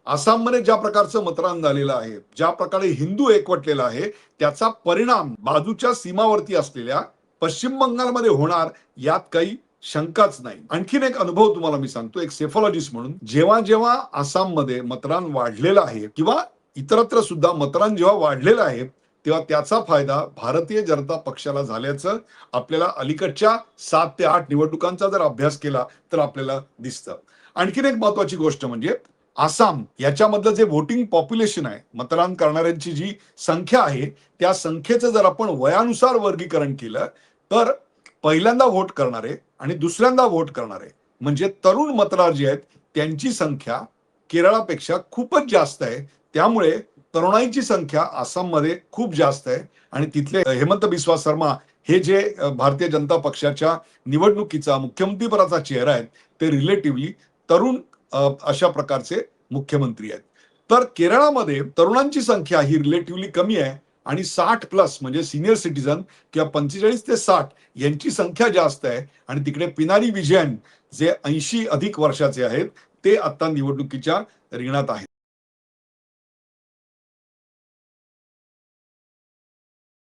आसाममध्ये ज्या प्रकारचं मतदान झालेलं आहे, ज्या प्रकारे हिंदू एकवटलेला आहे, त्याचा परिणाम बाजूच्या सीमावर्ती असलेल्या पश्चिम बंगालमध्ये होणार यात काही शंकाच नाही. आणखीन एक अनुभव तुम्हाला मी सांगतो, एक सेफॉलॉजिस्ट म्हणून, जेव्हा जेव्हा आसाममध्ये मतदान वाढलेलं आहे किंवा इतरत्र सुद्धा मतदान जेव्हा वाढलेलं आहे, तेव्हा त्याचा फायदा भारतीय जनता पक्षाला झाल्याचं आपल्याला अलीकडच्या 7 ते 8 निवडणुकांचा जर अभ्यास केला तर आपल्याला दिसतं. आणखीन एक महत्वाची गोष्ट म्हणजे आसाम याच्यामधलं जे व्होटिंग पॉप्युलेशन आहे, मतदान करणाऱ्यांची जी संख्या आहे, त्या संख्येचं जर आपण वयानुसार वर्गीकरण केलं तर पहिल्यांदा व्होट करणारे आणि दुसऱ्यांदा व्होट करणारे म्हणजे तरुण मतदार जे आहेत त्यांची संख्या केरळापेक्षा खूपच जास्त आहे. त्यामुळे तरुणाईची संख्या आसाममध्ये खूप जास्त आहे आणि तिथले हेमंत बिस्वा शर्मा हे जे भारतीय जनता पक्षाच्या निवडणुकीचा मुख्यमंत्रीपदाचा चेहरा आहे ते रिलेटिव्हली तरुण अशा प्रकारचे मुख्यमंत्री आहेत. तर केरळामध्ये तरुणांची संख्या ही रिलेटिव्हली कमी आहे आणि 60 प्लस म्हणजे सिनियर सिटीजन किंवा 45 ते 60 यांची संख्या जास्त आहे आणि तिकडे पिनारी विजयन जे 80 अधिक वर्षाचे आहेत ते आता निवडणुकीच्या रिंगणात आहेत.